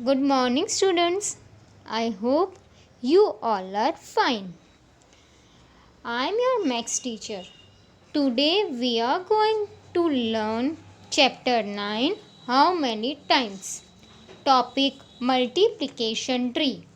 Good morning, students. I hope you all are fine. I am your maths teacher. Today we are going to learn chapter 9, How many times? Topic multiplication tree.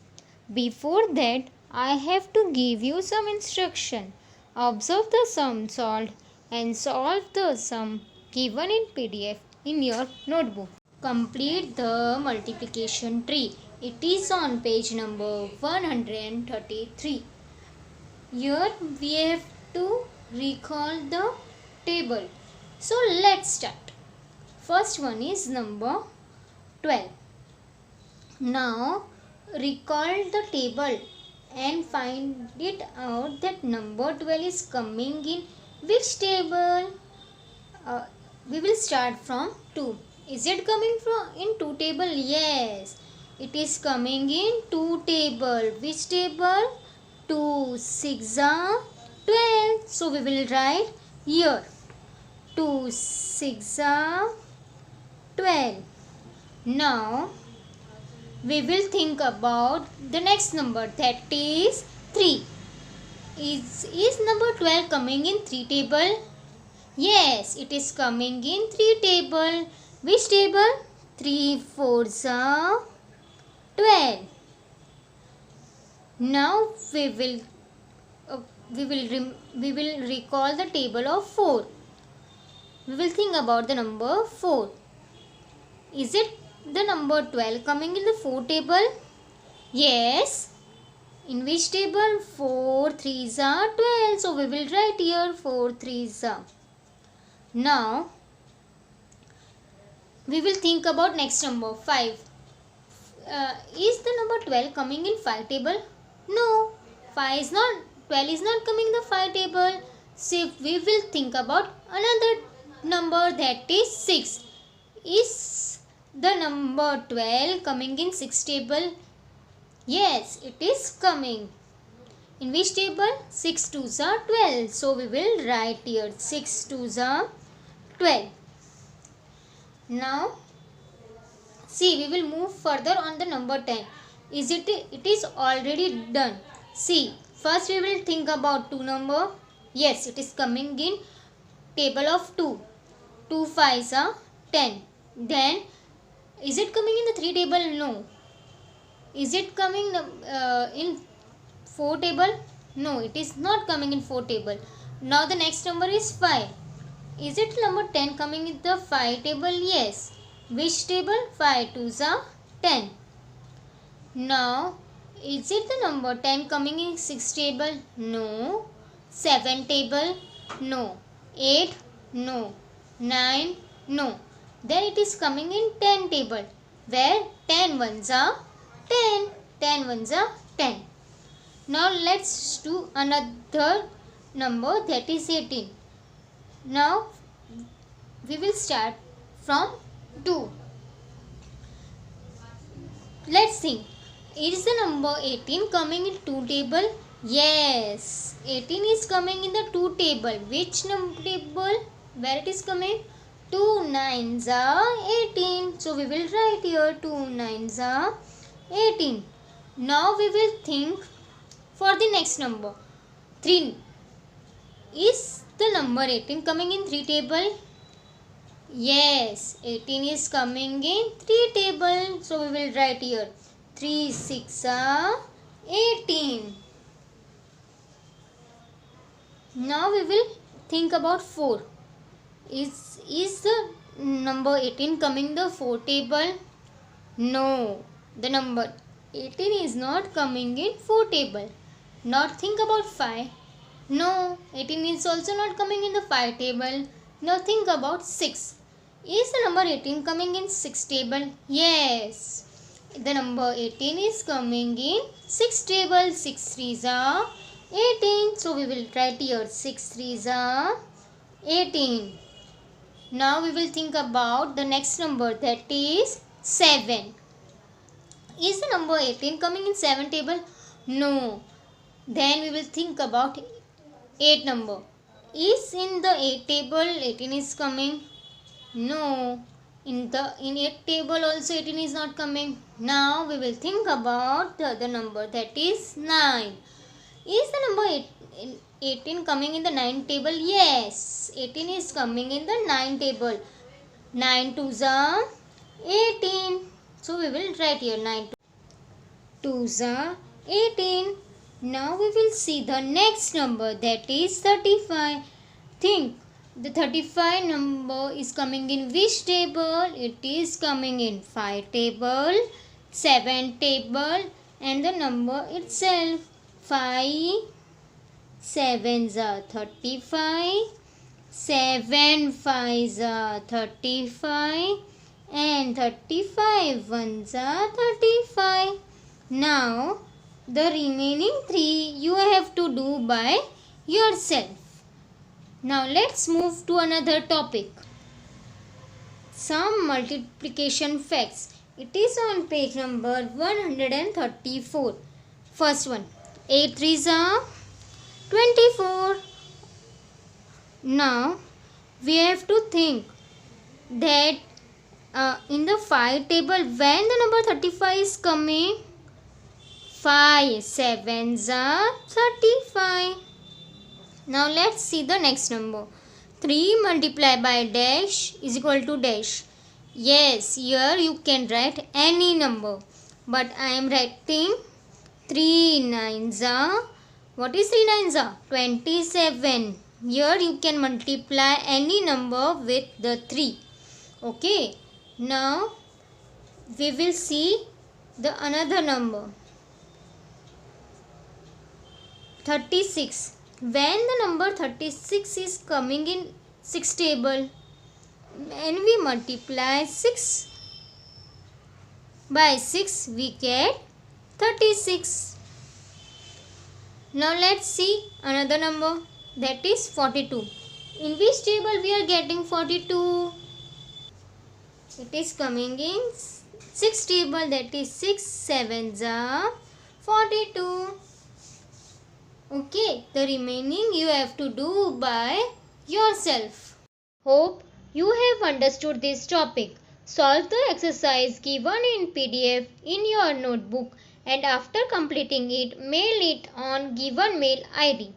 Before that, I have to give you some instruction. Observe the sum solved and solve the sum given in PDF in your notebook. Complete the multiplication tree. It is on page number 133. Here we have to recall the table. So let's start. First one is number 12. Now recall the table and find it out that number 12 is coming in which table. We will start from 2. Is it coming from in 2 table? Yes. It is coming in 2 table. Which table? 2 6 are 12. So we will write here 2 6 are 12. Now we will think about the next number, that is 3. Is number 12 coming in 3 table? Yes, it is coming in 3 table. Which table? 3 4s are 12. Now we will recall the table of 4. We will think about the number 4. Is it the number 12 coming in the 4 table? Yes. In which table? 4 3s are 12. So we will write here 4 3s are. Now we will think about next number 5. Is the number 12 coming in 5 table? No, 12 is not coming in the 5 table. So we will think about another number, that is 6. Is the number 12 coming in 6 table? Yes, it is coming. In which table? 6 2s are 12. So we will write here 6 2s are 12. Now see, we will move further on the number 10. It is already done. See, first we will think about 2 number. Yes, it is coming in table of 2. 2 5s are 10. Then is it coming in the 3 table? No. Is it coming in 4 table? No, it is not coming in 4 table. Now the next number is 5. Is it number 10 coming in the 5 table? Yes. Which table? 5 2s are 10. Now, is it the number 10 coming in 6 table? No. 7 table? No. 8? No. 9? No. Then it is coming in 10 table, where 10 ones are 10. 10 ones are 10. Now let's do another number, that is 18. Now we will start from 2. Let's think. Is the number 18 coming in 2 table? Yes, 18 is coming in the 2 table. Which number table? Where it is coming? 2 9s are 18. So we will write here 2 9s are 18. Now we will think for the next number. 3. Is the number 18 coming in 3 table? Yes, 18 is coming in 3 table. So we will write here 3 6 are 18. Now we will think about 4. Is the number 18 coming the 4 table? No, the number 18 is not coming in 4 table. Now think about 5. No, 18 is also not coming in the 5 table. Now think about 6. Is the number 18 coming in 6 table? Yes. The number 18 is coming in 6 table. 6 3s are 18. So we will write here 6 3s are 18. Now we will think about the next number, that is 7. Is the number 18 coming in 7 table? No. Then we will think about 8 number. Is in the 8 table 18 is coming? No. In 8 table also 18 is not coming. Now we will think about the other number, that is 9. Is the number 18 coming in the 9 table? Yes, 18 is coming in the 9 table. 9 twos are 18. So we will write here 9 twos are 18. Now we will see the next number, that is 35. Think, the 35 number is coming in which table? It is coming in 5 table, 7 table, and the number itself. 5 sevens are 35, 7 fives are 35, and 35 ones are 35. Now the remaining 3 you have to do by yourself. Now let's move to another topic. Some multiplication facts. It is on page number 134. First one, 8 threes are 24. Now we have to think that in the 5 table, when the number 35 is coming, 5 sevens are 35. Now let's see the next number. 3 multiplied by dash is equal to dash. Yes, here you can write any number, but I am writing 3 nines are, what is 3 nines are? 27. Here you can multiply any number with the 3. Okay. Now we will see the another number. 36. When the number 36 is coming in 6 table, when we multiply 6 by 6, we get 36. Now let's see another number, that is 42. In which table we are getting 42? It is coming in 6 table, that is 6 sevens are 42. Okay, the remaining you have to do by yourself. Hope you have understood this topic. Solve the exercise given in PDF in your notebook, and after completing it, mail it on given mail ID.